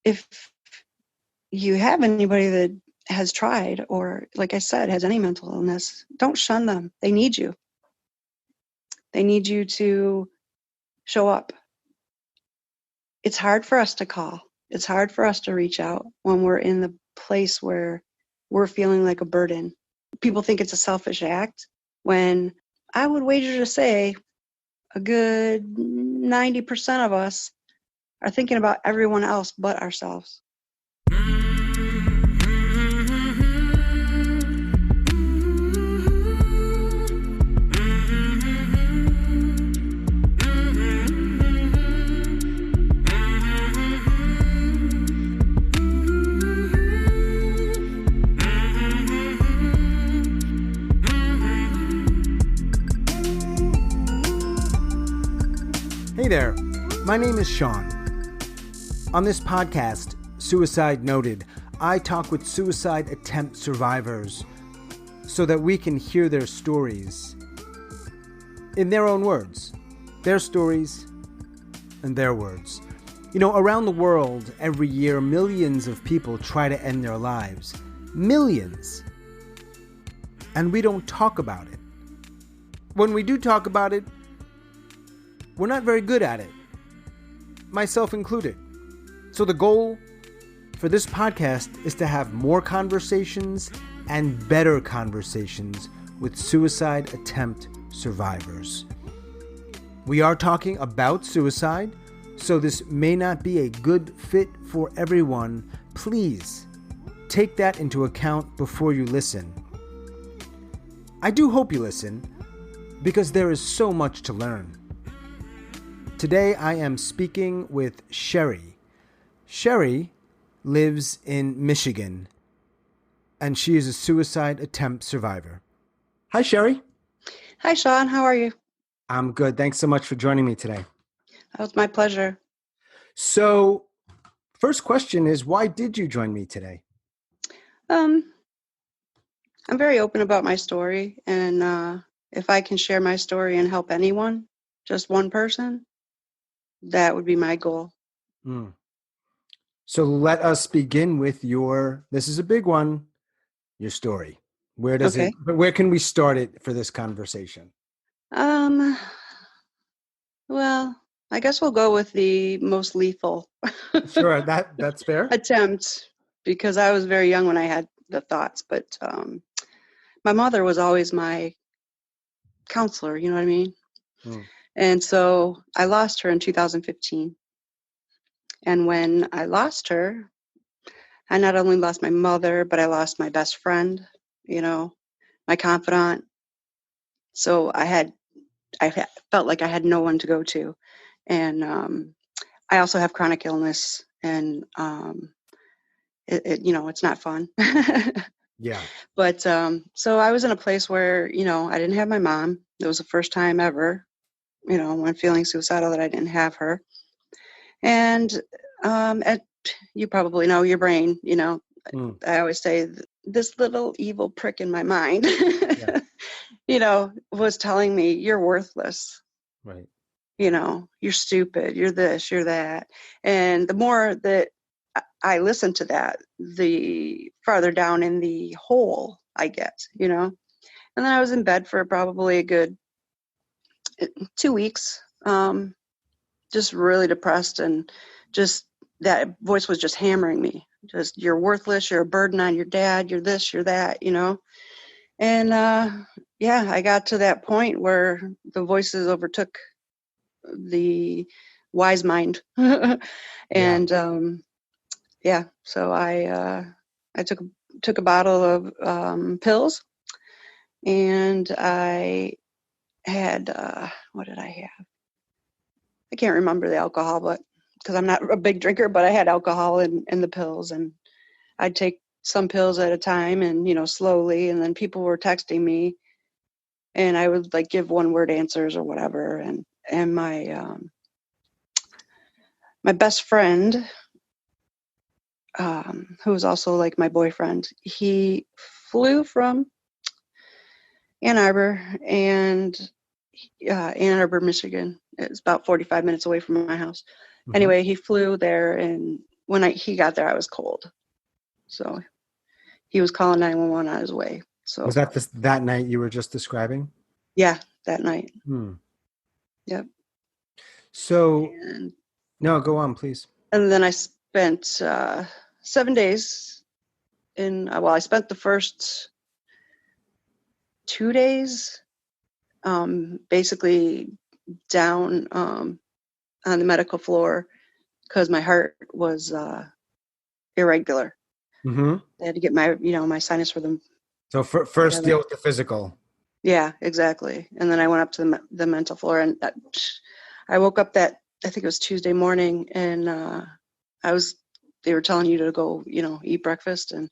if you have anybody that has tried, or like I said, has any mental illness, don't shun them. They need you. They need you to show up. It's hard for us to call. It's hard for us to reach out when we're in the place where we're feeling like a burden. People think it's a selfish act, when I would wager to say a good 90% of us are thinking about everyone else but ourselves. Hey there, my name is Sean. On this podcast, Suicide Noted, I talk with suicide attempt survivors so that we can hear their stories in their own words, their stories and their words. You know, around the world, every year, millions of people try to end their lives. Millions. And we don't talk about it. When we do talk about it, we're not very good at it, myself included. So the goal for this podcast is to have more conversations and better conversations with suicide attempt survivors. We are talking about suicide, so this may not be a good fit for everyone. Please take that into account before you listen. I do hope you listen, because there is so much to learn. Today I am speaking with Cheri. Cheri lives in Michigan, and she is a suicide attempt survivor. Hi, Cheri. Hi, Sean. How are you? I'm good. Thanks so much for joining me today. That was my pleasure. So, first question is, why did you join me today? I'm very open about my story, and if I can share my story and help anyone, just one person, that would be my goal. So let us begin with this is a big one, your story. Where can we start it for this conversation? Well, I guess we'll go with the most lethal Sure, that's fair. attempt, because I was very young when I had the thoughts, but my mother was always my counselor, you know what I mean? And so I lost her in 2015. And when I lost her, I not only lost my mother, but I lost my best friend, my confidant. So I felt like I had no one to go to. And I also have chronic illness, and it's not fun. Yeah. But so I was in a place where, I didn't have my mom. It was the first time ever, when feeling suicidal, that I didn't have her. And you probably know your brain, I always say this little evil prick in my mind, was telling me, you're worthless. Right. You're stupid, you're this, you're that. And the more that I listen to that, the farther down in the hole I get, And then I was in bed for probably a good 2 weeks, just really depressed, and just that voice was just hammering me. Just, you're worthless, you're a burden on your dad, you're this, you're that, And I got to that point where the voices overtook the wise mind. And so I took a bottle of pills, and I had what did I have? I can't remember the alcohol, but because I'm not a big drinker, but I had alcohol in the pills, and I'd take some pills at a time, and slowly, and then people were texting me, and I would give one word answers or whatever, and my best friend, who was also my boyfriend, he flew from Ann Arbor, Michigan. It's about 45 minutes away from my house. Mm-hmm. Anyway, he flew there and when he got there, I was cold. So he was calling 911 on his way. So Was that that night you were just describing? yeah, that night. Hmm. Yep. So, And no, go on, please. then I spent 7 days I spent the first 2 days basically down on the medical floor because my heart was irregular. Mm-hmm. I had to get my sinus rhythm So first together. deal with the physical. Yeah, exactly. And then I went up to the mental floor, and I woke up I think it was Tuesday morning, and they were telling you to go, eat breakfast, and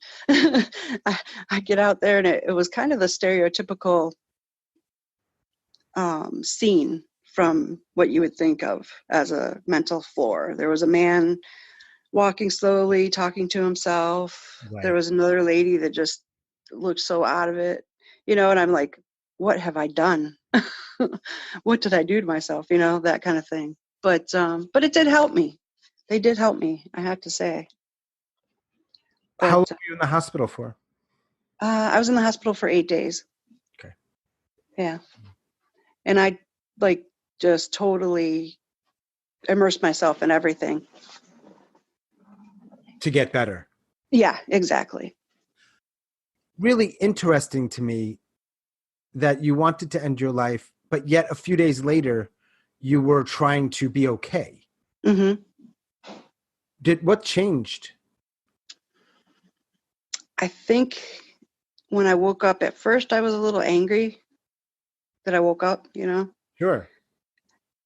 I get out there, and it was kind of the stereotypical scene from what you would think of as a mental floor. There was a man walking slowly, talking to himself. Right. There was another lady that just looked so out of it, and I'm like, what have I done? What did I do to myself? That kind of thing. But it did help me. They did help me, I have to say. How long But were you in the hospital for? I was in the hospital for 8 days. Okay. Yeah. And I just totally immersed myself in everything. To get better. Yeah, exactly. Really interesting to me that you wanted to end your life, but yet a few days later, you were trying to be okay. Mm-hmm. What changed? I think when I woke up, at first I was a little angry that I woke up, Sure.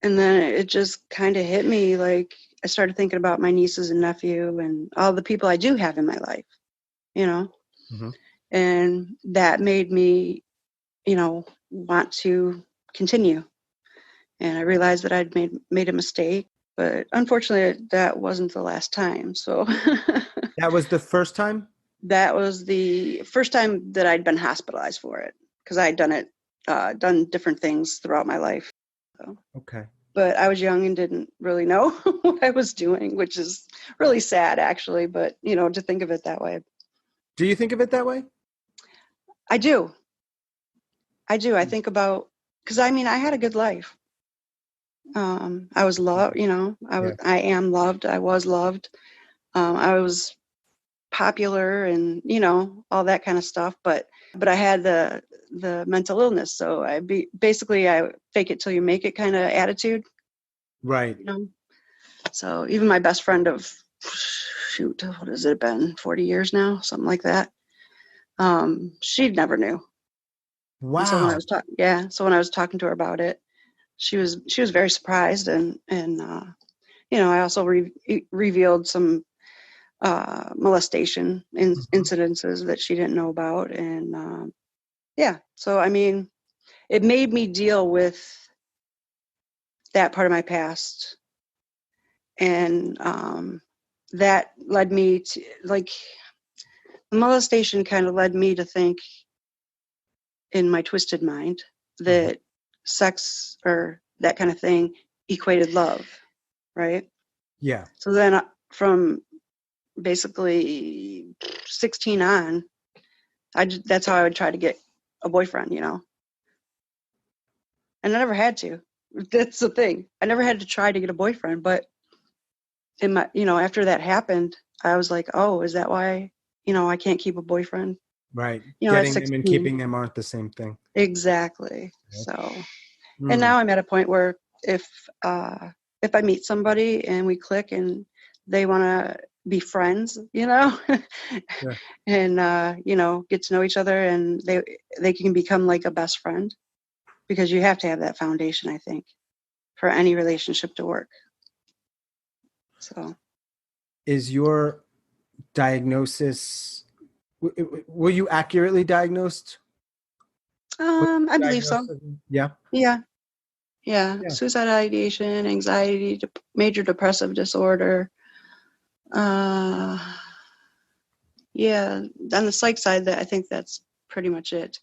And then it just kind of hit me, like I started thinking about my nieces and nephew and all the people I do have in my life, Mm-hmm. and that made me, want to continue. And I realized that I'd made a mistake, but unfortunately that wasn't the last time. So That was the first time? that was the first time that I'd been hospitalized for it, because I had done different things throughout my life. So. Okay. But I was young and didn't really know what I was doing, which is really sad, actually. But, to think of it that way. Do you think of it that way? I do. I think about, because I had a good life. I was loved, Yeah. I am loved. I was loved. I was popular and, all that kind of stuff. But I had the mental illness. So I fake it till you make it kind of attitude. Right. So even my best friend of, shoot, what has it been, 40 years now, something like that. She never knew. And so when I Wow. was so when I was talking to her about it, she was very surprised, and I also revealed some molestation incidences that she didn't know about, and so it made me deal with that part of my past. And that led me to, molestation kind of led me to think in my twisted mind that sex or that kind of thing equated love, right? Yeah. So then from basically 16 on, that's how I would try to get a boyfriend, and I never had to. That's the thing. I never had to try to get a boyfriend, but in my, after that happened, I was like, oh, is that why, I can't keep a boyfriend? Right. At Getting them and 16. keeping them aren't the same thing. Exactly. Yep. So, and Mm. now I'm at a point where if I meet somebody and we click and they want to be friends, Sure. and get to know each other, and they can become like a best friend, because you have to have that foundation, I think, for any relationship to work. So, Is your diagnosis, were you accurately diagnosed? I believe so. Yeah. Yeah. Yeah. Yeah. Suicide ideation, anxiety, major depressive disorder. Yeah. On the psych side, I think that's pretty much it.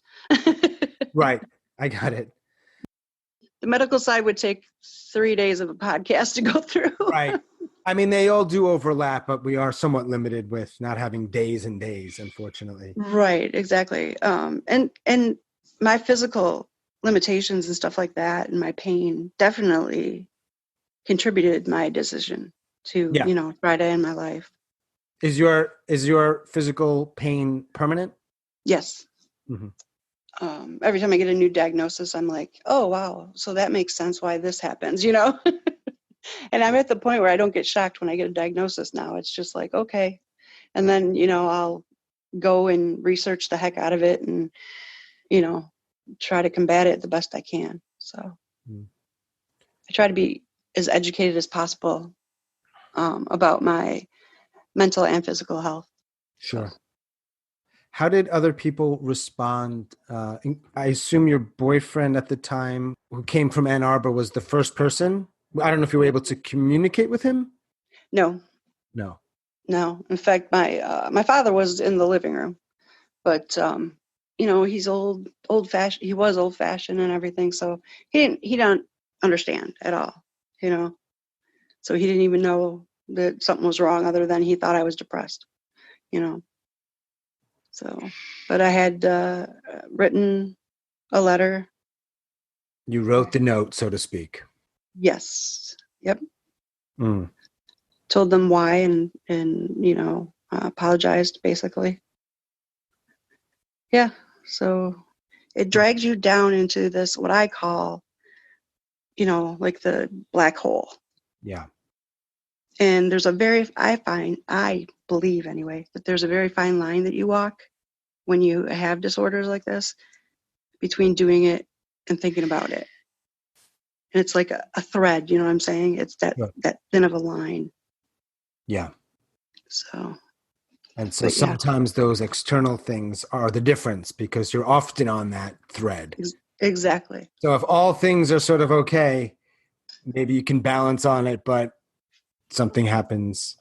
Right. I got it. The medical side would take 3 days of a podcast to go through. Right. I mean, they all do overlap, but we are somewhat limited with not having days and days, unfortunately. Right, exactly. And my physical limitations and stuff like that, and my pain definitely contributed my decision to, Yeah. try to end my life. Is your physical pain permanent? Yes. Hmm. Every time I get a new diagnosis, I'm like, oh wow, so that makes sense why this happens, And I'm at the point where I don't get shocked when I get a diagnosis now. It's just like, okay. And then, I'll go and research the heck out of it and, you know, try to combat it the best I can. So Mm. I try to be as educated as possible about my mental and physical health. So Sure. How did other people respond? I assume your boyfriend at the time, who came from Ann Arbor, was the first person. I don't know if you were able to communicate with him. no, No. no. In fact, my father was in the living room, but he's old fashioned. He was old fashioned and everything, so he don't understand at all. You know, so he didn't even know that something was wrong, other than he thought I was depressed. You know, so but I had written a letter. You wrote the note, so to speak. Yes. Yep. Mm. Told them why and apologized basically. Yeah. So it drags you down into this, what I call, like the black hole. Yeah. And there's I believe anyway, that there's a very fine line that you walk when you have disorders like this, between doing it and thinking about it. And it's like a thread, you know what I'm saying? It's Yeah. that thin of a line. Yeah. So, And so but yeah, sometimes those external things are the difference because you're often on that thread. exactly. So if all things are sort of okay, maybe you can balance on it, but something happens.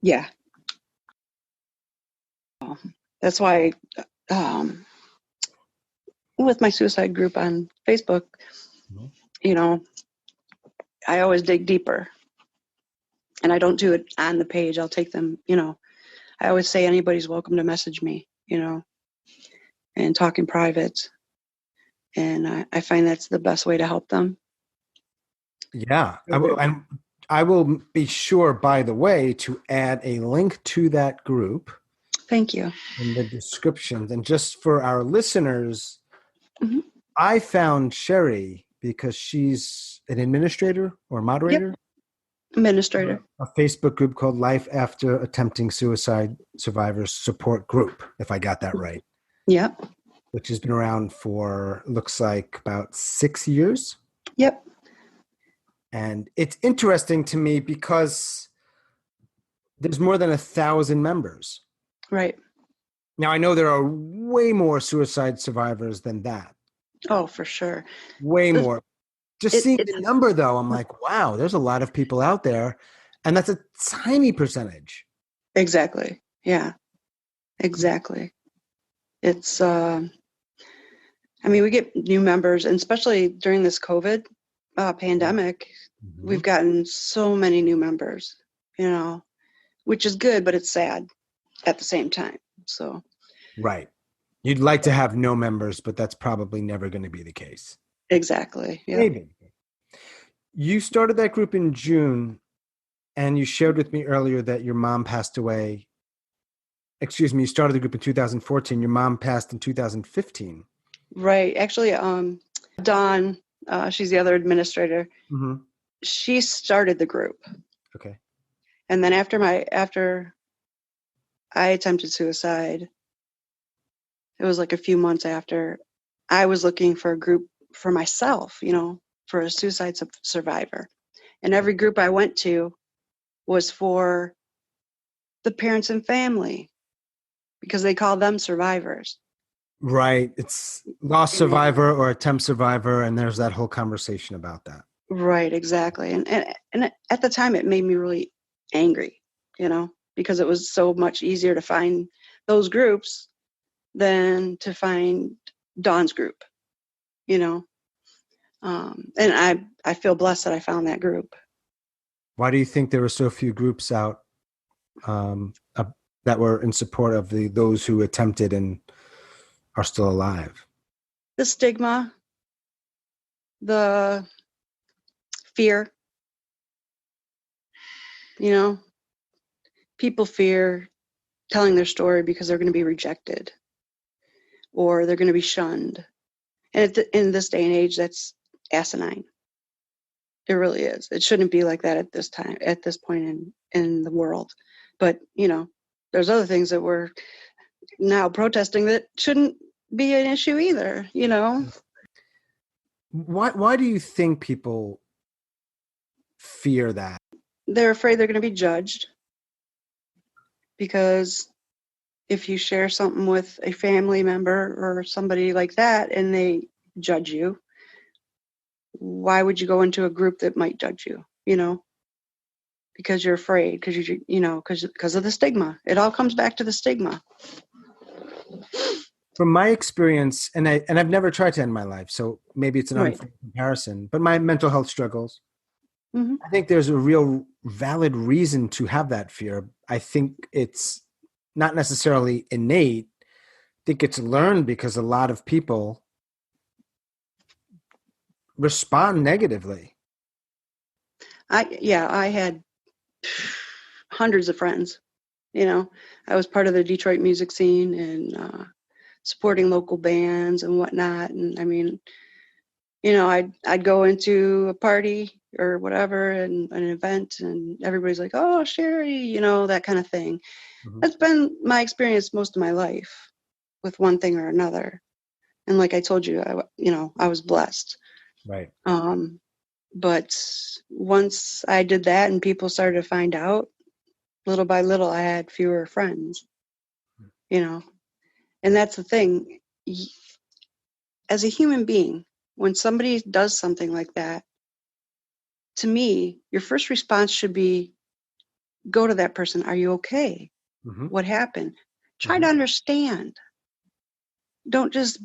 Yeah. That's why um, with my suicide group on Facebook, Mhm. you know, I always dig deeper, and I don't do it on the page. I'll take them, I always say anybody's welcome to message me, and talk in private. And I find that's the best way to help them. Yeah. And I will be sure, by the way, to add a link to that group Thank you. in the description. And just for our listeners, Hmm. I found Cheri because she's an administrator or Yep. moderator Administrator. for a Facebook group called Life After Attempting Suicide Survivors Support Group, if I got that right, Yep. which has been around for, looks like, about 6 years. Yep. And it's interesting to me because there's more than 1,000 members. Right. Now, I know there are way more suicide survivors than that, Oh, for sure. way It, more. Just it, seeing it the number, though, I'm like, wow, there's a lot of people out there. And that's a tiny percentage. exactly. Yeah. Exactly. It's. We get new members, and especially during this COVID pandemic, Mhm. we've gotten so many new members. Which is good, but it's sad at the same time. So Right. You'd like to have no members, but that's probably never going to be the case. exactly. Yep. Maybe. You started that group in June, and you shared with me earlier that your mom passed away. Excuse me, you started the group in 2014. Your mom passed in 2015. Right. Actually, Dawn, she's the other administrator. Mm-hmm. She started the group, Okay. and then after I attempted suicide, it was like a few months after, I was looking for a group for myself, for a suicide survivor, and every group I went to was for the parents and family, because they call them survivors. Right. It's lost survivor or attempt survivor, and there's that whole conversation about that. Right, exactly. And at the time it made me really angry, because it was so much easier to find those groups than to find Dawn's group, you know. And I feel blessed that I found that group. Why do you think there were so few groups out that were in support of those who attempted and are still alive? The stigma, the fear, people fear telling their story because they're going to be rejected or they're going to be shunned. And in this day and age, that's asinine. It really is. It shouldn't be like that at this time, at this point in the world. But, there's other things that we're now protesting that shouldn't be an issue either, Why do you think people fear that? They're afraid they're going to be judged because if you share something with a family member or somebody like that and they judge you, why would you go into a group that might judge you, because you're afraid, because of the stigma. It all comes back to the stigma. From my experience, and I've never tried to end my life, so maybe it's an unfair comparison, but my mental health struggles, I think there's a real valid reason to have that fear. I think it's not necessarily innate. I think it's learned because a lot of people respond negatively. I had hundreds of friends. I was part of the Detroit music scene and supporting local bands and whatnot. And I mean, I'd go into a party or whatever and an event and everybody's like, oh, Cheri, that kind of thing. Mm-hmm. That's been my experience most of my life with one thing or another. And like I told you, I was blessed. Right. But once I did that and people started to find out, little by little, I had fewer friends, and that's the thing. As a human being, when somebody does something like that, to me, your first response should be, go to that person. Are you okay? Mm-hmm. What happened? Try to understand. Don't just,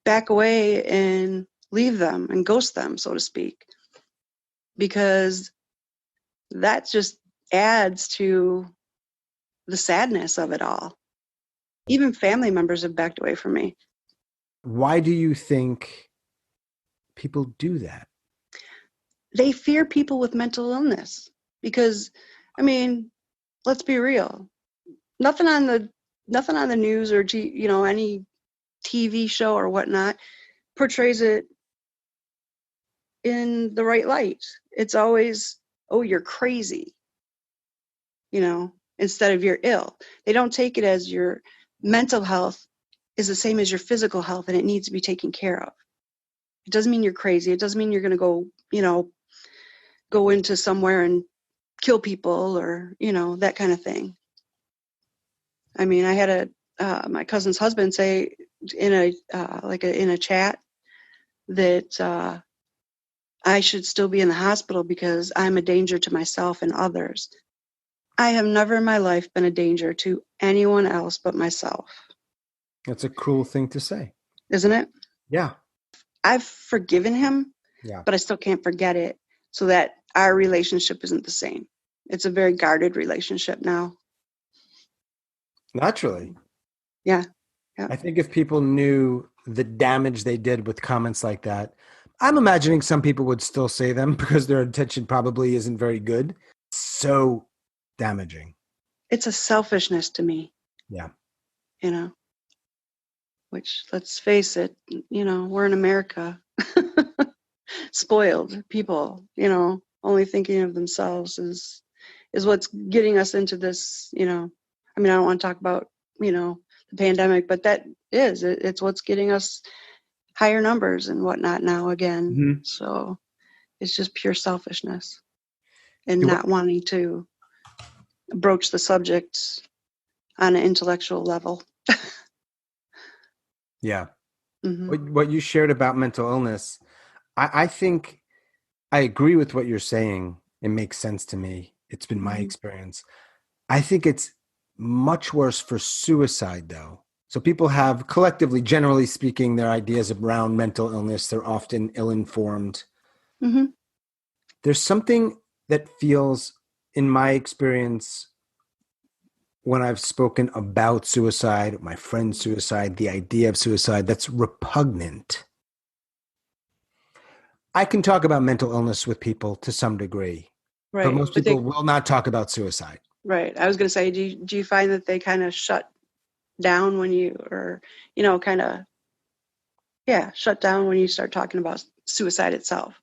back away and leave them and ghost them, so to speak, because that just adds to the sadness of it all. Even family members have backed away from me. Why do you think people do that? They fear people with mental illness because, let's be real. Nothing on the news or any TV show or whatnot portrays it in the right light. It's always, oh, you're crazy, instead of you're ill. They don't take it as your mental health is the same as your physical health and it needs to be taken care of. It doesn't mean you're crazy. It doesn't mean you're going to go into somewhere and kill people or, that kind of thing. I had my cousin's husband say in a chat that I should still be in the hospital because I'm a danger to myself and others. I have never in my life been a danger to anyone else but myself. That's a cruel thing to say. Isn't it? Yeah. I've forgiven him, but I still can't forget it, so that our relationship isn't the same. It's a very guarded relationship now. Naturally. Yeah. I think if people knew the damage they did with comments like that, I'm imagining some people would still say them because their intention probably isn't very good. So damaging. It's a selfishness to me. Yeah. Which, let's face it, we're in America. Spoiled people, only thinking of themselves is what's getting us into this, I don't want to talk about, the pandemic, but it's what's getting us higher numbers and whatnot now again. Mm-hmm. So it's just pure selfishness and not wanting to broach the subject on an intellectual level. Yeah. Mm-hmm. What you shared about mental illness, I think I agree with what you're saying. It makes sense to me. It's been my experience. I think it's much worse for suicide, though. So people have, collectively, generally speaking, their ideas around mental illness. They're often ill-informed. Mm-hmm. There's something that feels, in my experience, when I've spoken about suicide, my friend's suicide, the idea of suicide, that's repugnant. I can talk about mental illness with people to some degree, but Right. most But people they, will not talk about suicide. right. I was going to say, do you find that they kind of shut down when you, or, kind of, yeah, shut down when you start talking about suicide itself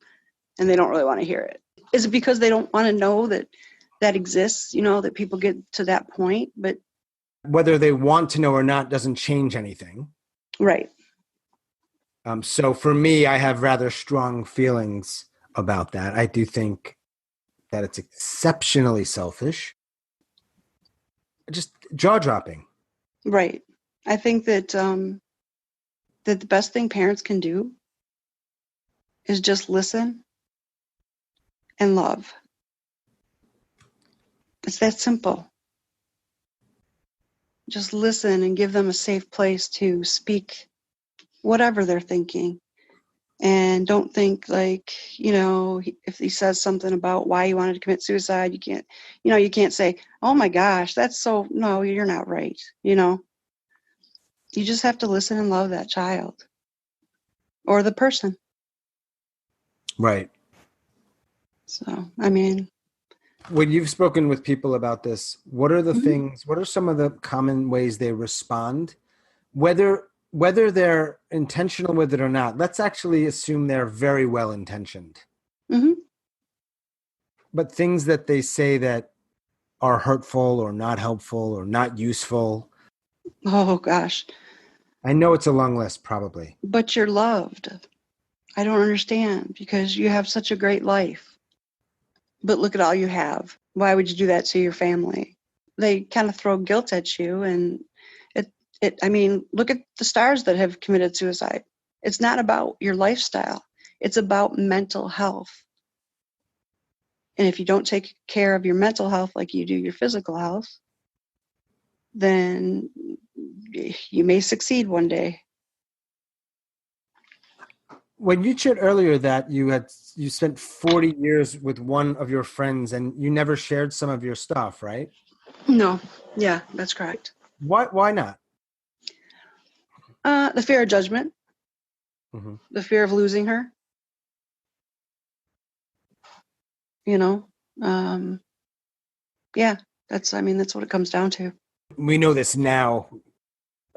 and they don't really want to hear it? Is it because they don't want to know that that exists, that people get to that point? But, Whether they want to know or not doesn't change anything. right. So for me, I have rather strong feelings about that. I do think that it's exceptionally selfish, just jaw dropping. Right. I think that the best thing parents can do is just listen and love. It's that simple. Just listen and give them a safe place to speak whatever they're thinking. And don't think like, if he says something about why he wanted to commit suicide, you can't say, oh my gosh, no, you're not right. You just have to listen and love that child or the person. Right. So, I mean, When you've spoken with people about this, mhm. what are some of the common ways they respond? Whether they're intentional with it or not, let's actually assume they're very well intentioned. Mhm. But things that they say that are hurtful or not helpful or not useful. Oh gosh, I know it's a long list, probably. but you're loved. I don't understand because you have such a great life. But look at all you have. Why would you do that to your family? They kind of throw guilt at you, and I mean, look at the stars that have committed suicide. It's not about your lifestyle. It's about mental health. And if you don't take care of your mental health like you do your physical health, then you may succeed one day. When you shared earlier that you spent 40 years with one of your friends and you never shared some of your stuff, right? No, yeah, that's correct. Why not? The fear of judgment, Mm-hmm. the fear of losing her, you know. Um, yeah, that's what it comes down to. We know this now,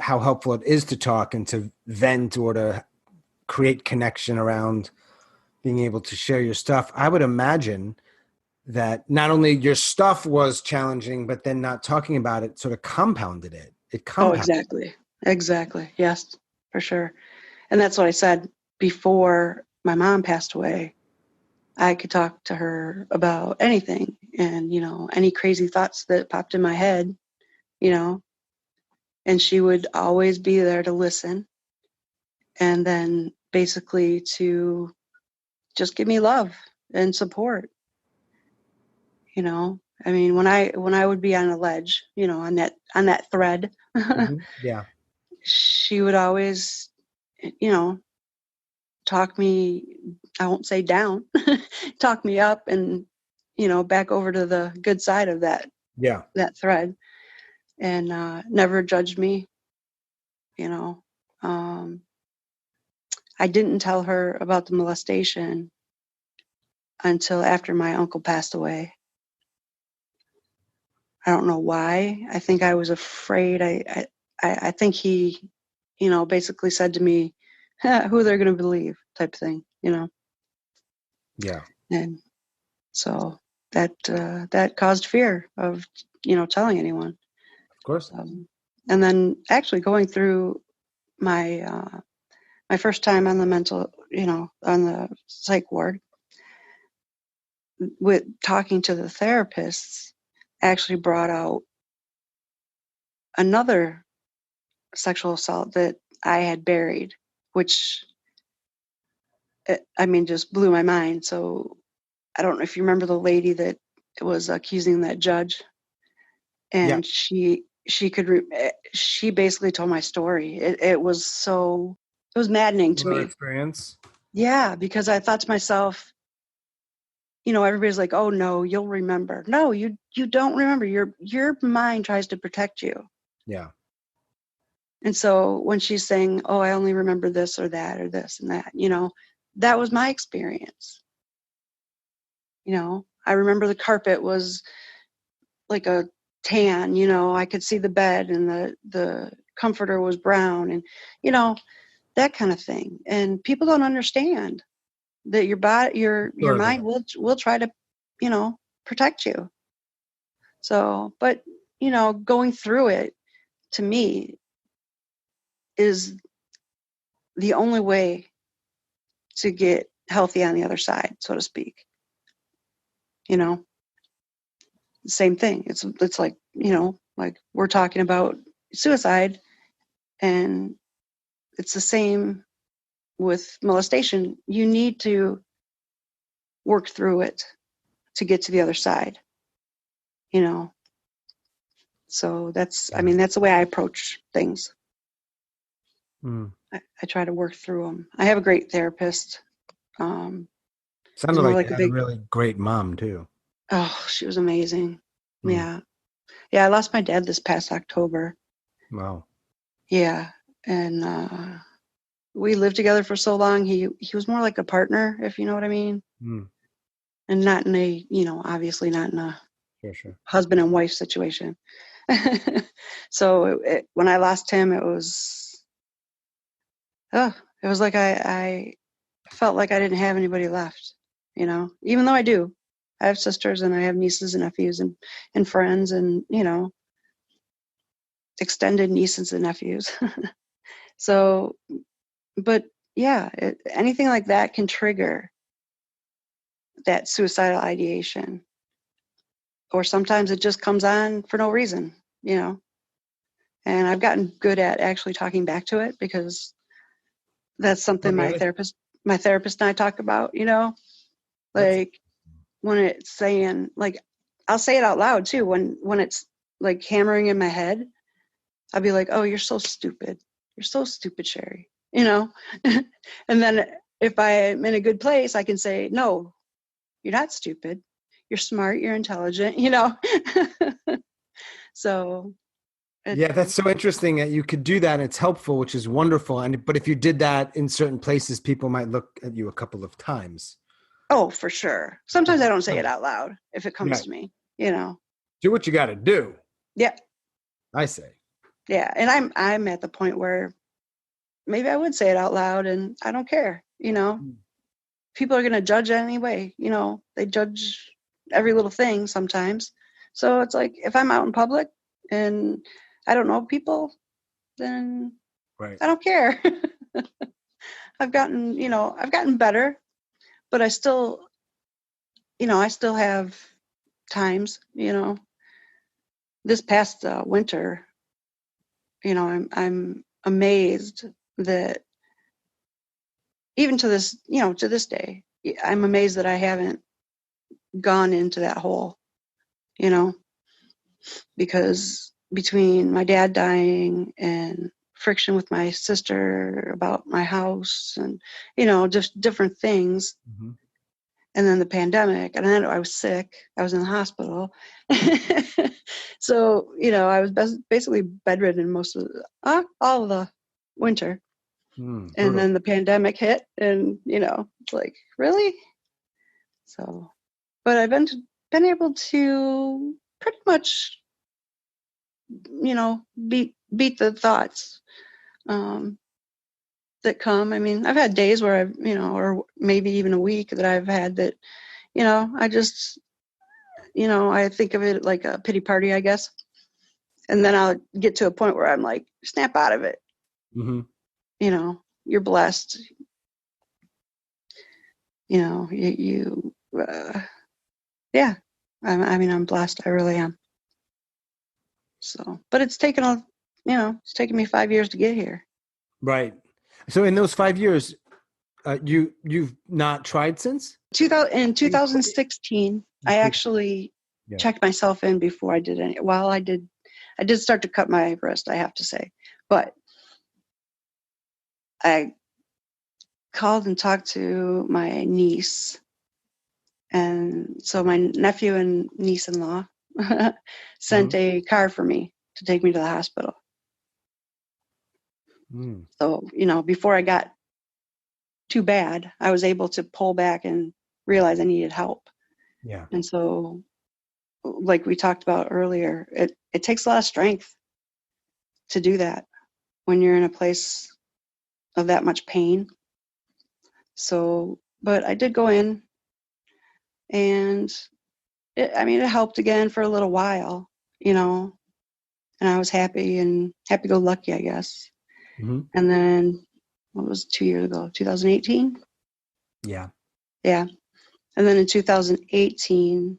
how helpful it is to talk and to vent or to create connection around being able to share your stuff. I would imagine that not only your stuff was challenging, but then not talking about it sort of compounded it. It Oh, compounded. exactly. Exactly. Yes, for sure. And that's what I said before my mom passed away. I could talk to her about anything and, any crazy thoughts that popped in my head, you know, and she would always be there to listen and then basically to just give me love and support, you know. I mean, when I would be on a ledge, on that thread, Mhm. Yeah. she would always, you know, talk me, I won't say down, talk me up and, back over to the good side of Yeah. that thread and never judged me, you know. Um, I didn't tell her about the molestation until after my uncle passed away. I don't know why. I think I was afraid. I think he, basically said to me, who they're going to believe type thing. Yeah. And so that caused fear of, telling anyone. Of course. And then actually going through my my first time on the on the psych ward with talking to the therapists actually brought out another sexual assault that I had buried, which just blew my mind. So I don't know if you remember the lady that was accusing that judge, Yeah. and she basically told my story. It was maddening to Similar me. experience. Yeah, because I thought to myself, everybody's like, oh no, you'll remember. No, you don't remember. Your mind tries to protect you. Yeah. And so when she's saying, oh, I only remember this or that or this and that, that was my experience. I remember the carpet was like a tan, I could see the bed, and the comforter was brown, and, that kind of thing. And people don't understand that your body, your Sure mind they- will try to, protect you. So, but, going through it, to me, is the only way to get healthy on the other side, so to speak. Same thing. It's like, like we're talking about suicide, and it's the same with molestation. You need to work through it to get to the other side, So that's the way I approach things. Mm. I try to work through them. I have a great therapist. It's Sounded more like like you a had a big, really great mom too. oh, she was amazing. Mm. Yeah. Yeah. I lost my dad this past October. Wow. Yeah. And, we lived together for so long. He was more like a partner, if you know what I mean. Mm. And not in a, obviously not in a Sure. husband and wife situation. So when I lost him, it was like I felt like I didn't have anybody left, even though I do. I have sisters and I have nieces and nephews and friends and, extended nieces and nephews. So, but yeah, anything like that can trigger that suicidal ideation. Or sometimes it just comes on for no reason, And I've gotten good at actually talking back to it, because that's Oh, something my really? therapist and I talk about, That's like when it's saying, like, I'll say it out loud too. When it's like hammering in my head, I'll be like, oh, you're so stupid. You're so stupid, Cheri, And then if I'm in a good place, I can say, no, you're not stupid. You're smart. You're intelligent, So Yeah, that's so interesting that you could do that and it's helpful, which is wonderful. But if you did that in certain places, people might look at you a couple of times. oh, for sure. Sometimes I don't say it out loud if it comes Yeah. to me, Do what you got to do, Yeah, I say. yeah. And I'm at the point where maybe I would say it out loud and I don't care, Mm. People are going to judge anyway, they judge every little thing sometimes. So it's like, if I'm out in public and I don't know people, then Right. I don't care. I've gotten better, but I still have times, this past winter, I'm amazed that even to this day, I'm amazed that I haven't gone into that hole, you know, because between my dad dying and friction with my sister about my house and, just different things. Mm-hmm. And then the pandemic, and then I was sick. I was in the hospital. So, I was basically bedridden most of all of the winter. And Brutal. then the pandemic hit, and, it's like, really? So, but I've been able to pretty much, beat the thoughts um, that come. I mean, I've had days where I've, or maybe even a week that I've had that, I just, I think of it like a pity party, I guess. And then I'll get to a point where I'm like, snap out of it. Mm-hmm. You're blessed. You yeah. I'm blessed. I really am. So, but it's taken me 5 years to get here. Right. So in those 5 years, you've not tried since? In 2016, I actually Yeah. checked myself in before I did any. Well, I did start to cut my wrist, I have to say, but I called and talked to my niece And so my nephew and niece-in-law sent Mhm. a car for me to take me to the hospital. Mm. So, before I got too bad, I was able to pull back and realize I needed help. Yeah. And so, like we talked about earlier, it takes a lot of strength to do that when you're in a place of that much pain. So, but I did go in, and it helped again for a little while, and I was happy and happy-go-lucky, I guess. Hmm. And then, what was 2 years ago? 2018? Yeah. Yeah. And then in 2018,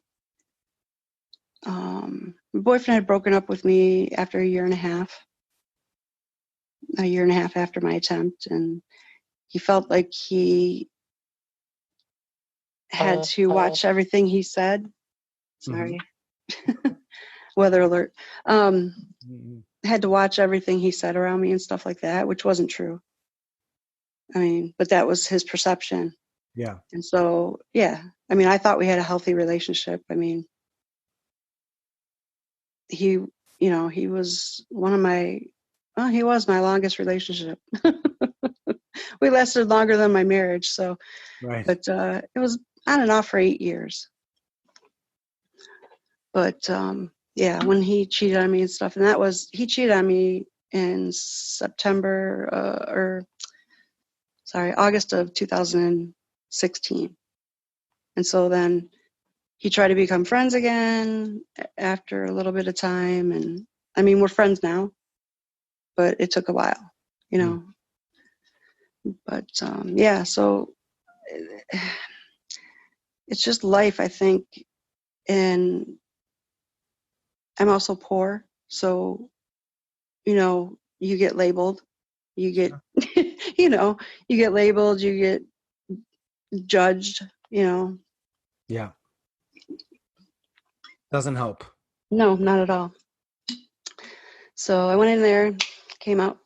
my boyfriend had broken up with me after a year and a half after my attempt, and he felt like he had to watch everything he said. Hmm. Sorry, weather alert. Um, Hmm. had to watch everything he said around me and stuff like that, which wasn't true. I mean, but that was his perception. Yeah. And so, yeah, I thought we had a healthy relationship. He, he was he was my longest relationship. We lasted longer than my marriage. So, Right. but it was on and off for 8 years. But yeah, when he cheated on me and stuff, and he cheated on me in August of 2016. And so then he tried to become friends again after a little bit of time. And we're friends now, but it took a while, you Mm. know. But yeah, so it's just life, I think. And I'm also poor. So, you get labeled, you get, you get labeled, you get judged. Yeah. Doesn't help. No, not at all. So I went in there, came out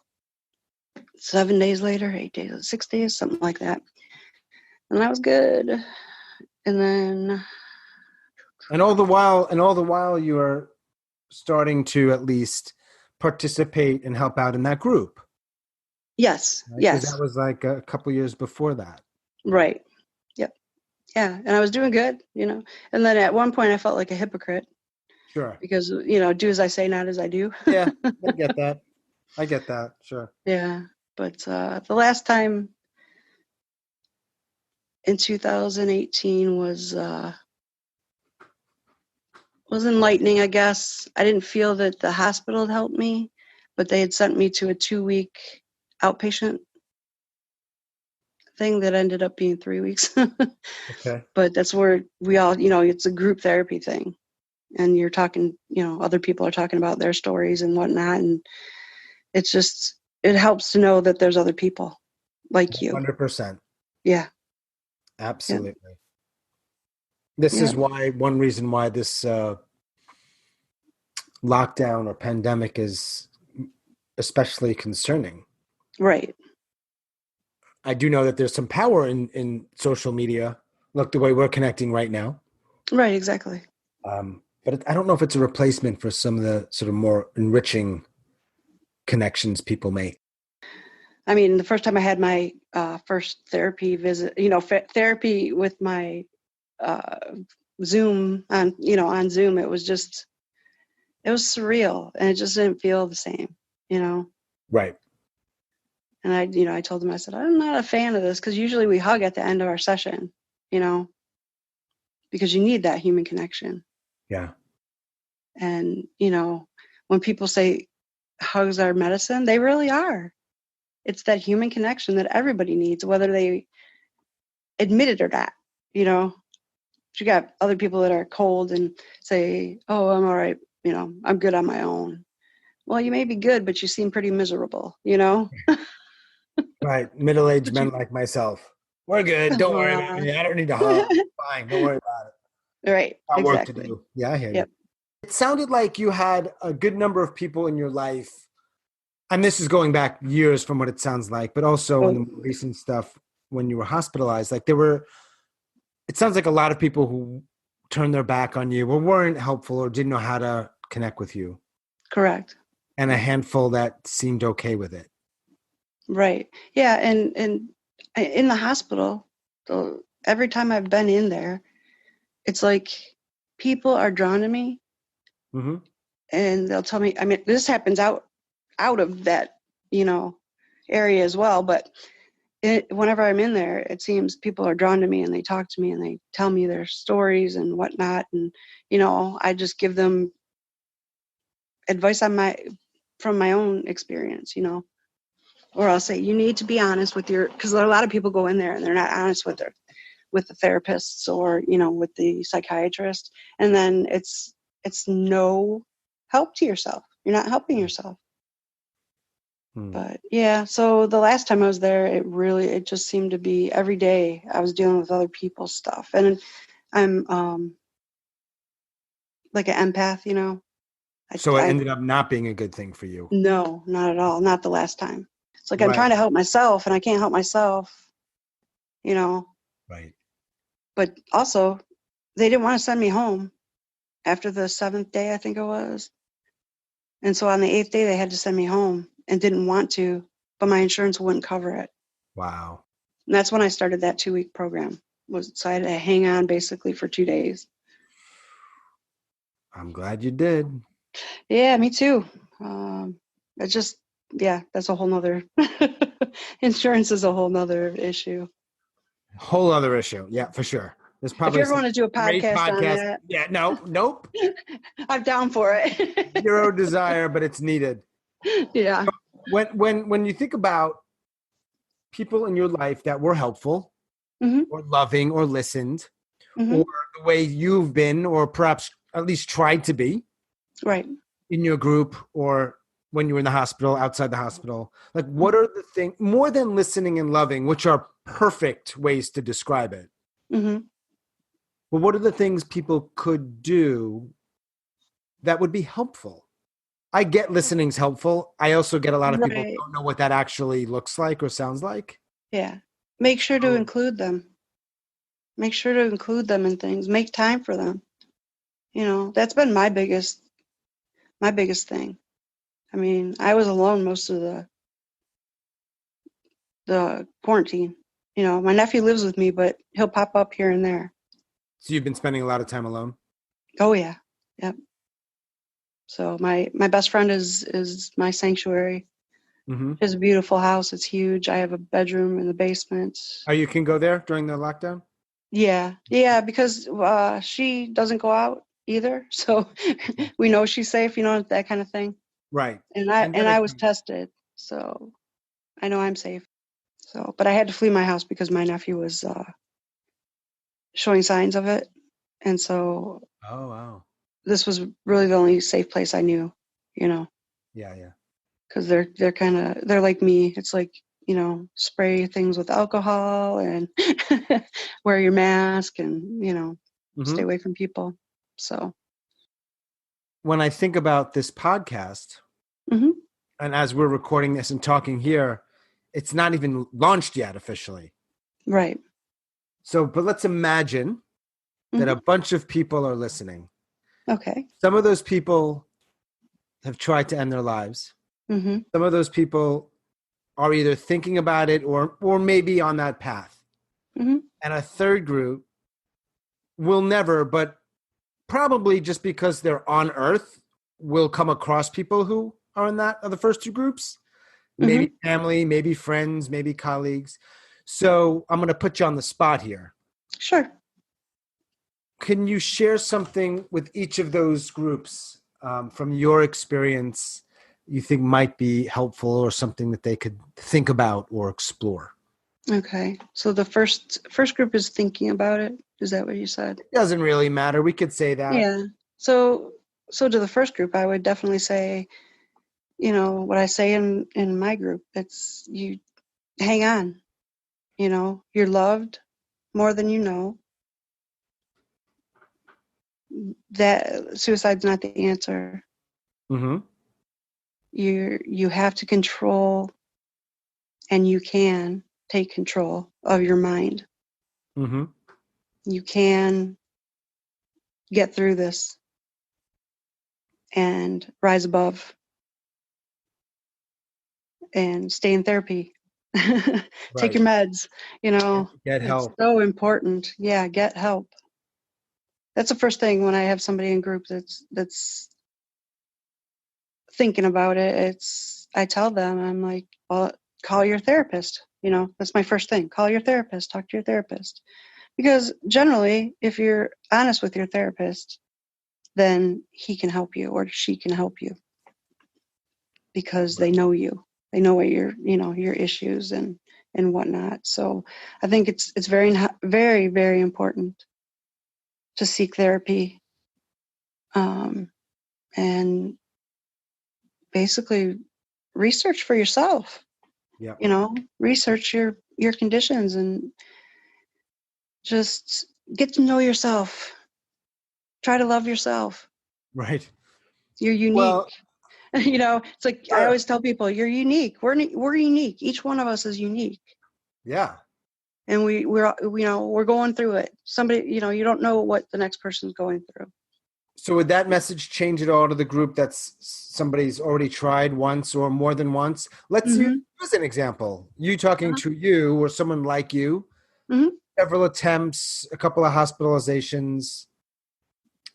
7 days later, 8 days, 6 days, something like that. And I was good. And then, And all the while you are starting to at least participate and help out in that group, yes, right? Because that yes, was like a couple years before that. right. Yep. Yeah. And I was doing good. And then at one point I felt like a hypocrite Sure. because, do as I say, not as I do. Yeah, I get that. I get that. Sure. Yeah. But the last time in 2018 was enlightening, I guess. I didn't feel that the hospital had helped me, but they had sent me to a 2-week outpatient thing that ended up being 3 weeks. Okay. But that's where we all, it's a group therapy thing. And you're talking, other people are talking about their stories and whatnot. And it helps to know that there's other people like you. 100%. Yeah. Yeah. Absolutely. This Yeah. is one reason why this lockdown or pandemic is especially concerning. Right. I do know that there's some power in social media. Look, the way we're connecting right now. Right. Exactly. But I don't know if it's a replacement for some of the sort of more enriching connections people make. The first time I had my first therapy visit, therapy with my uh, Zoom on Zoom, it was surreal, and it just didn't feel the same, you know. Right. And I told him, I said, I'm not a fan of this because usually we hug at the end of our session, you know, because you need that human connection. Yeah. And when people say hugs are medicine, they really are. It's that human connection that everybody needs, whether they admit it or not, you know. You got other people that are cold and say, oh, I'm all right, I'm good on my own. Well, you may be good, but you seem pretty miserable, you know. Right. Middle-aged But you men like myself. We're good. Don't worry about Aw. me. I don't need a hug. Fine. Don't worry about it. Right, Got work to exactly. do. Yeah, I hear you. Yep. It sounded like you had a good number of people in your life, and this is going back years from what it sounds like, but also in the Oh, more recent stuff when you were hospitalized, like there were, it sounds like a lot of people who turned their back on you or weren't helpful or didn't know how to connect with you, Correct. and a handful that seemed okay with it. Right. Yeah. And in the hospital, every time I've been in there, it's like people are drawn to me, Mm-hmm. and they'll tell me, I mean, this happens out of that, area as well. But whenever I'm in there, it seems people are drawn to me and they talk to me and they tell me their stories and whatnot. And, I just give them advice from my own experience, or I'll say, you need to be honest with because a lot of people go in there and they're not honest with the therapists or, with the psychiatrist. And then it's no help to yourself. You're not helping yourself. But yeah, so the last time I was there, it just seemed to be every day I was dealing with other people's stuff. And I'm like an empath, So it ended up not being a good thing for you. No, not at all. Not the last time. It's like I'm Right. trying to help myself and I can't help myself, Right. But also, they didn't want to send me home after the 7th day, I think it was. And so on the 8th day, they had to send me home and didn't want to, but my insurance wouldn't cover it. Wow. And that's when I started that 2-week program. So I had to hang on basically for 2 days. I'm glad you did. Yeah, me too. It's just, that's a whole nother, insurance is a whole nother issue. Whole other issue. Yeah, for sure. There's probably if you ever want to do a podcast on that. Yeah, nope. I'm down for it. Zero desire, but it's needed. Yeah. When you think about people in your life that were helpful or loving or listened, or the way you've been, or perhaps at least tried to be, right, in your group or when you were in the hospital, outside the hospital, like what are the things more than listening and loving, which are perfect ways to describe it? But what are the things people could do that would be helpful? I get listening's helpful. I also get a lot of people who don't know what that actually looks like or sounds like. Yeah. Make sure to include them. Make sure to include them in things. Make time for them. That's been my biggest thing. I mean, I was alone most of the quarantine. My nephew lives with me, but he'll pop up here and there. So you've been spending a lot of time alone? Oh yeah. Yep. So my best friend is my sanctuary. She has a beautiful house. It's huge. I have a bedroom in the basement. Oh, you can go there during the lockdown? Yeah. Yeah, because she doesn't go out either. So we know she's safe, that kind of thing. Right. And I was tested. So I know I'm safe. So, but I had to flee my house because my nephew was showing signs of it. And so oh wow, this was really the only safe place I knew, Yeah. Because they're like me. It's like, spray things with alcohol and wear your mask and, stay away from people. So when I think about this podcast, and as we're recording this and talking here, it's not even launched yet officially. Right. So, but let's imagine that a bunch of people are listening. Okay. Some of those people have tried to end their lives. Some of those people are either thinking about it or maybe on that path. And a third group will never, but probably just because they're on Earth, will come across people who are in that of the first two groups. Maybe family, maybe friends, maybe colleagues. So I'm going to put you on the spot here. Sure. Can you share something with each of those groups from your experience you think might be helpful or something that they could think about or explore? Okay. So the first group is thinking about it. Is that what you said? It doesn't really matter. We could say that. Yeah. So to the first group, I would definitely say, what I say in my group, it's you hang on, you're loved more than you know. That suicide's not the answer. You have to control, and you can take control of your mind. You can get through this and rise above and stay in therapy. Take Right. your meds, Get it's help. so important. Yeah, get help. That's the first thing when I have somebody in group that's thinking about it. I tell them, I'm like, well, call your therapist. That's my first thing. Call your therapist, talk to your therapist. Because generally, if you're honest with your therapist, then he can help you or she can help you because they know you. They know what your issues and whatnot. So I think it's very, very, very important to seek therapy, and basically research for yourself. Yeah. Research your conditions and just get to know yourself. Try to love yourself. Right. You're unique. Well, It's like I sure. always tell people, you're unique. We're unique. Each one of us is unique, Yeah. and we're going through it. Somebody, you don't know what the next person's going through. So would that message change at all to the group that's somebody's already tried once or more than once? Let's use Hmm. as an example. You talking to you or someone like you, Hmm. several attempts, a couple of hospitalizations.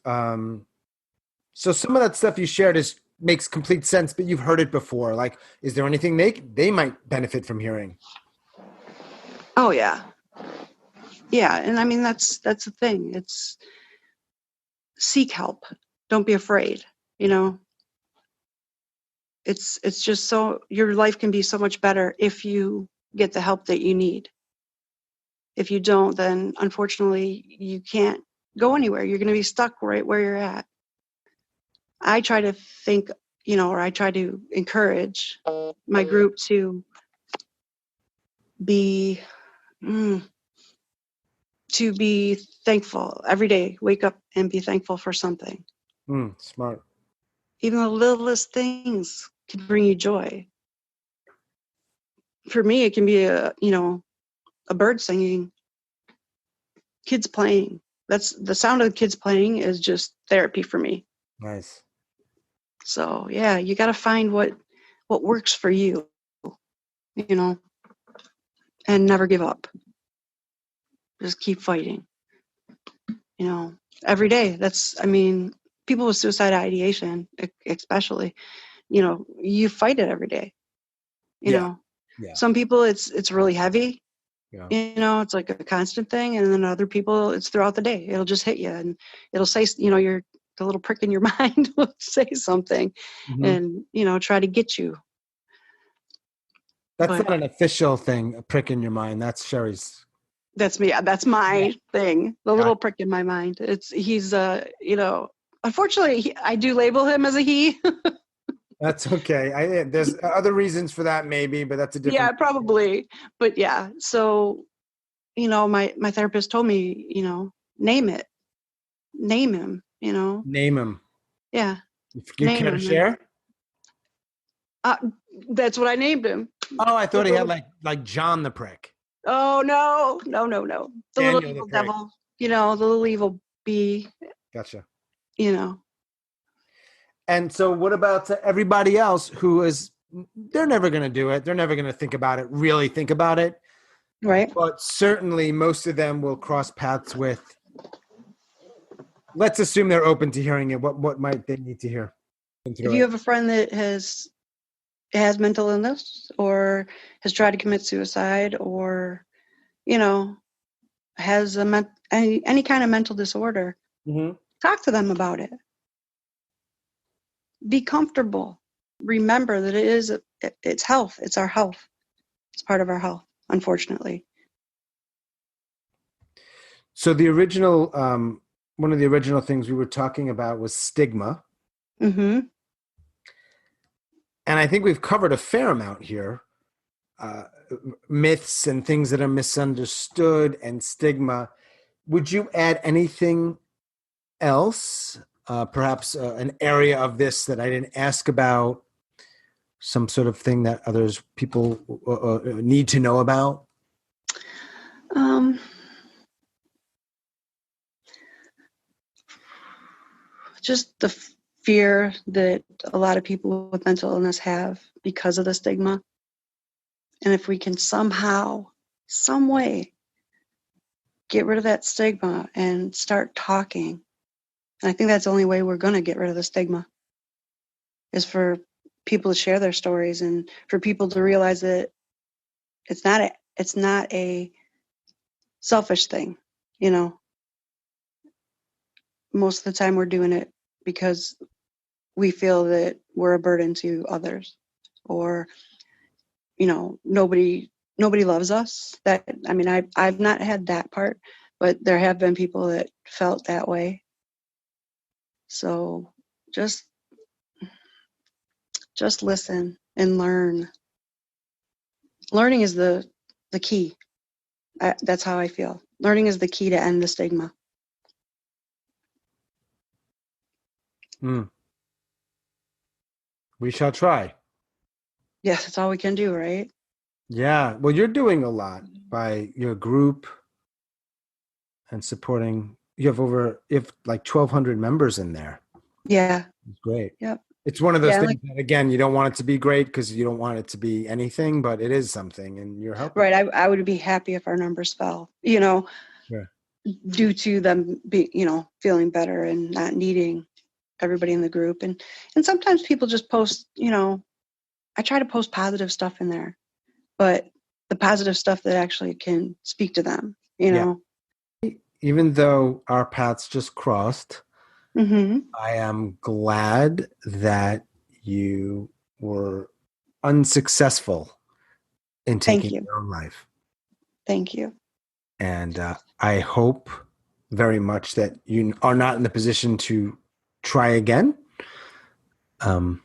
Um, so some of that stuff you shared makes complete sense, but you've heard it before. Like, is there anything they might benefit from hearing? Oh yeah, yeah. And I mean that's the thing. It's seek help. Don't be afraid. You know, it's just so your life can be so much better if you get the help that you need. If you don't, then unfortunately you can't go anywhere. You're going to be stuck right where you're at. I try to think, or I try to encourage my group to be mm, to be thankful every day. Wake up and be thankful for something. Smart. Even the littlest things can bring you joy. For me, it can be a bird singing, kids playing. That's the sound of the kids playing is just therapy for me. Nice. So yeah, you got to find what works for you, you know, and never give up. Just keep fighting, every day. People with suicide ideation, especially, you fight it every day. You Yeah. know, Yeah. some people it's really heavy. Yeah. It's like a constant thing, and then other people it's throughout the day. It'll just hit you, and it'll say, you're the little prick in your mind will say something, Mm-hmm. and try to get you. That's But not an official thing, a prick in your mind. That's Cheri's. that's me. That's Yeah. my thing. The Got little prick in my mind. He's unfortunately I do label him as a he. That's okay. There's other reasons for that, maybe, but that's a Yeah, different. probably. But yeah, so my therapist told me, name it, name him. Name him. Yeah, If you name care to him, and share. uh, that's what I named him. Oh, I The thought he had little, like John the prick, oh no, no, no, no. The little Daniel the evil prick. devil. The little evil bee. Gotcha. You know, And so, what about everybody else who is? They're never going to do it. They're never going to think about it. Really think about it. right? But certainly, most of them will cross paths with. Let's assume they're open to hearing it. What might they need to hear? If Through you it. have a friend that has mental illness or has tried to commit suicide or you know has any kind of mental disorder, Mm-hmm. talk to them about it. Be comfortable. Remember that it's health. It's our health. It's part of our health, unfortunately. So the original, one of the original things we were talking about was stigma, Mm-hmm. and I think we've covered a fair amount here. Uh, Myths and things that are misunderstood and stigma. Would you add anything else? Perhaps an area of this that I didn't ask about, some sort of thing that people need to know about? Um, just the fear that a lot of people with mental illness have because of the stigma. And if we can somehow, some way, get rid of that stigma and start talking, and I think that's the only way we're going to get rid of the stigma, is for people to share their stories and for people to realize that it's not a selfish thing. You know, most of the time we're doing it because we feel that we're a burden to others, or, you know, nobody loves us. That, I mean, I've not had that part, but there have been people that felt that way. So just listen and learn. Learning is the key. That's how I feel. Learning is the key to end the stigma. We shall try. Yes, that's all we can do, right? Yeah. Well, you're doing a lot by your group and supporting. You have like 1,200 members in there. Yeah. It's great. Yep. It's one of those things that, again, you don't want it to be great because you don't want it to be anything, but it is something, and you're helping. Right. I would be happy if our numbers fell, you know, due to them feeling better and not needing everybody in the group. And sometimes people just post, you know, I try to post positive stuff in there, but the positive stuff that actually can speak to them, you know. Even though our paths just crossed, Mm-hmm. I am glad that you were unsuccessful in taking your own life. Thank you. And I hope very much that you are not in the position to try again, and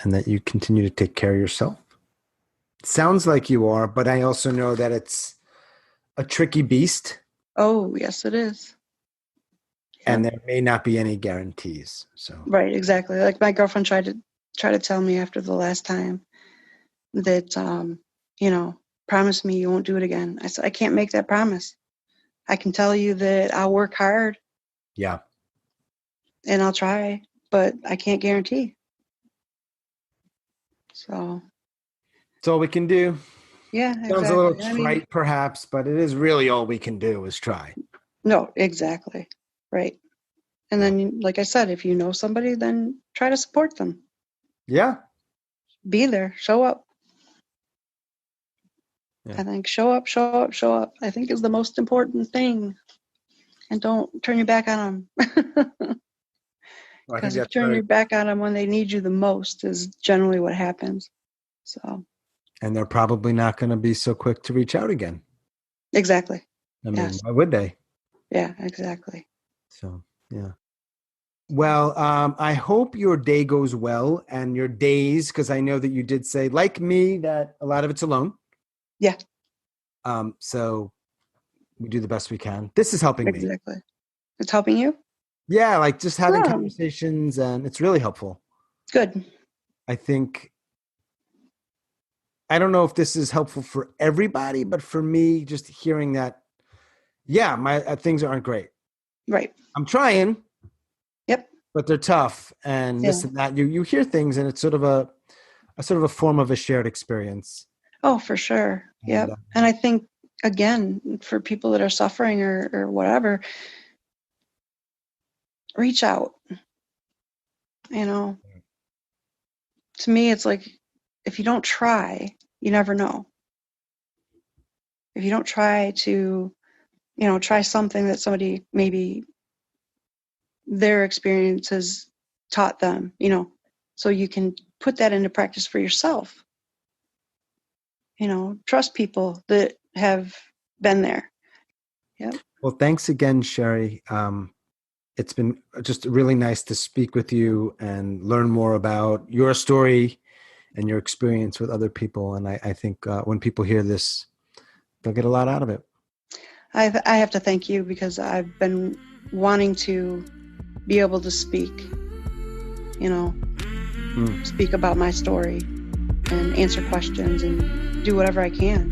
that you continue to take care of yourself. It sounds like you are, but I also know that it's a tricky beast. Oh, yes, it is. And there may not be any guarantees. So right, exactly. Like my girlfriend tried to tell me after the last time that, you know, promise me you won't do it again. I said, I can't make that promise. I can tell you that I'll work hard. Yeah. And I'll try, but I can't guarantee. So that's all we can do. Yeah, exactly. Sounds a little trite, perhaps, but it is really all we can do is try. No, exactly. Right. And then, like I said, if you know somebody, then try to support them. Yeah. Be there. Show up. Yeah. I think show up. I think is the most important thing. And don't turn your back on them. Because if you turn your back on them when they need you the most is generally what happens. So. And they're probably not going to be so quick to reach out again. Exactly. I mean, why would they? Yeah, exactly. So, yeah. Well, I hope your day goes well and your days, because I know that you did say, like me, that a lot of it's alone. Yeah. So we do the best we can. This is helping me. Exactly. It's helping you? Yeah, like just having conversations, and it's really helpful. Good. I think, I don't know if this is helpful for everybody, but for me, just hearing that, my things aren't great. Right. I'm trying. Yep. But they're tough, and this and that. You hear things, and it's sort of a form of a shared experience. Oh, for sure. Yep. And I think, again, for people that are suffering or whatever, reach out. You know, to me, it's like, if you don't try, you never know. If you don't try to, try something that somebody maybe their experience has taught them, so you can put that into practice for yourself. Trust people that have been there. Yep. Well, thanks again, Cheri. It's been just really nice to speak with you and learn more about your story and your experience with other people. And I think when people hear this, they'll get a lot out of it. I have to thank you, because I've been wanting to be able to speak, speak about my story and answer questions and do whatever I can.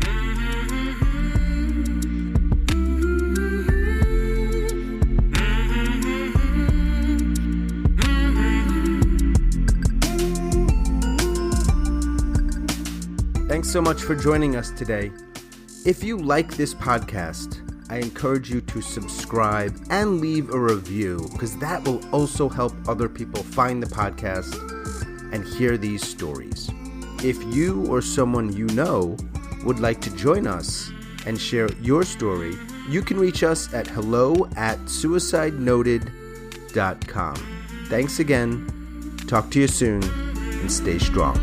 Thanks so much for joining us today. If you like this podcast, I encourage you to subscribe and leave a review, because that will also help other people find the podcast and hear these stories. If you or someone you know would like to join us and share your story, you can reach us at hello@suicidenoted.com. Thanks again. Talk to you soon and stay strong.